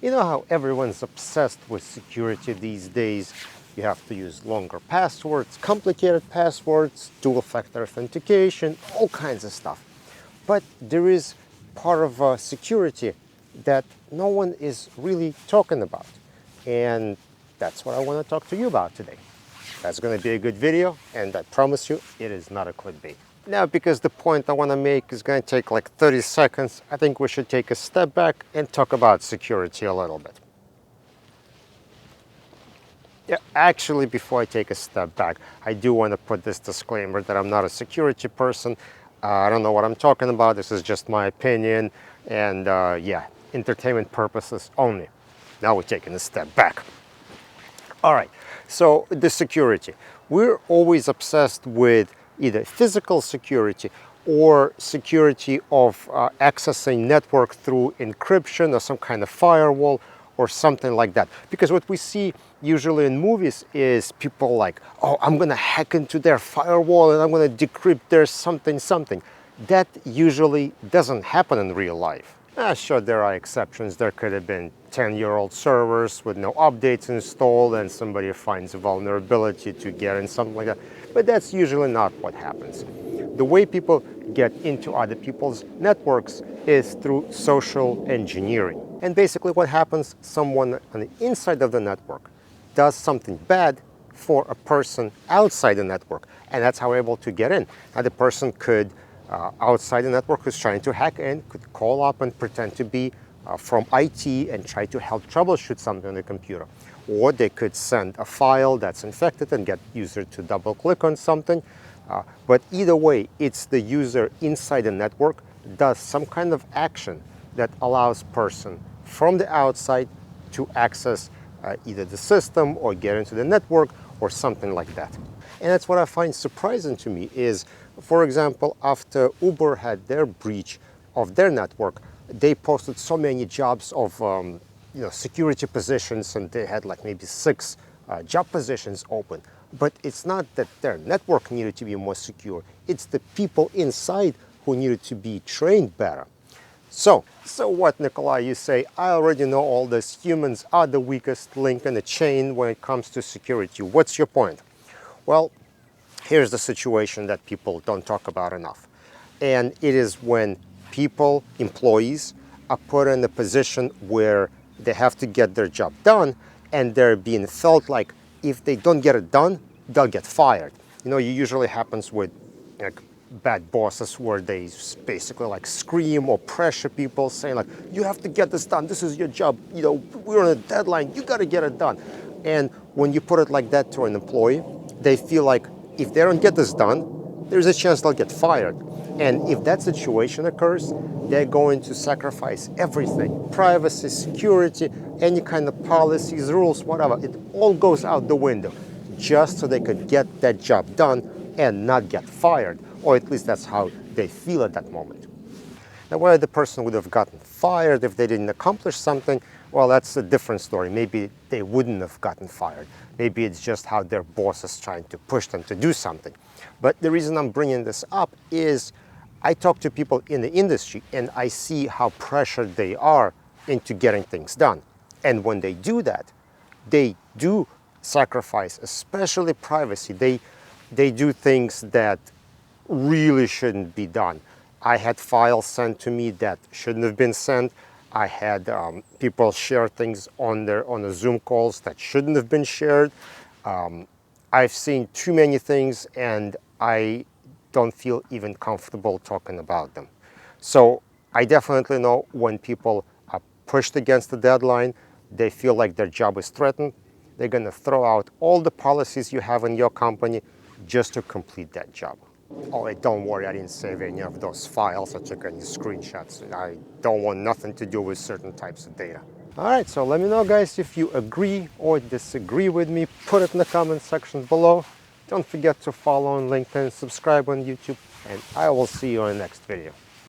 You know how everyone's obsessed with security these days? You have to use longer passwords, complicated passwords, dual-factor authentication, all kinds of stuff. But there is part of security that no one is really talking about. And that's what I want to talk to you about today. That's going to be a good video, and I promise you, it is not a clickbait. Now, because the point I want to make is going to take like 30 seconds, I think we should take a step back and talk about security a little bit. Yeah, actually, before I take a step back, I do want to put this disclaimer that I'm not a security person. I don't know what I'm talking about. This is just my opinion, and yeah, entertainment purposes only. Now we're taking a step back. All right, so the security. We're always obsessed with either physical security or security of accessing network through encryption or some kind of firewall or something like that. Because what we see usually in movies is people like, oh, I'm gonna hack into their firewall and I'm gonna decrypt their something. That usually doesn't happen in real life. Sure, there are exceptions. There could have been 10-year-old servers with no updates installed and somebody finds a vulnerability to get in, something like that. But that's usually not what happens. The way people get into other people's networks is through social engineering. And basically what happens, someone on the inside of the network does something bad for a person outside the network, and that's how we're able to get in. Now the person could outside the network who's trying to hack in could call up and pretend to be from IT and try to help troubleshoot something on the computer. Or they could send a file that's infected and get user to double click on something. But either way, it's the user inside the network does some kind of action that allows person from the outside to access either the system or get into the network or something like that. And that's what I find surprising to me is, for example, after Uber had their breach of their network, they posted so many jobs of security positions, and they had like maybe 6 job positions open. But it's not that their network needed to be more secure, it's the people inside who needed to be trained better. So what, Nikolai, you say, I already know all this, humans are the weakest link in the chain when it comes to security. What's your point? Well, here's the situation that people don't talk about enough. And it is when people, employees, are put in a position where they have to get their job done, and they're being felt like if they don't get it done, they'll get fired. You know, it usually happens with like bad bosses where they basically like scream or pressure people saying like, you have to get this done, this is your job, you know, we're on a deadline, you got to get it done. And when you put it like that to an employee, they feel like if they don't get this done, there's a chance they'll get fired. And if that situation occurs, they're going to sacrifice everything, privacy, security, any kind of policies, rules, whatever. It all goes out the window just so they could get that job done and not get fired, or at least that's how they feel at that moment. Now, whether the person would have gotten fired if they didn't accomplish something, well, that's a different story. Maybe they wouldn't have gotten fired. Maybe it's just how their boss is trying to push them to do something. But the reason I'm bringing this up is I talk to people in the industry and I see how pressured they are into getting things done. And when they do that, they do sacrifice, especially privacy. They do things that really shouldn't be done. I had files sent to me that shouldn't have been sent. I had people share things on the Zoom calls that shouldn't have been shared. I've seen too many things and I don't feel even comfortable talking about them. So I definitely know when people are pushed against the deadline, they feel like their job is threatened, they're going to throw out all the policies you have in your company just to complete that job. Oh, and don't worry, I didn't save any of those files. I took any screenshots. I don't want nothing to do with certain types of data. All right, so let me know, guys, if you agree or disagree with me. Put it in the comment section below. Don't forget to follow on LinkedIn, subscribe on YouTube, and I will see you in the next video.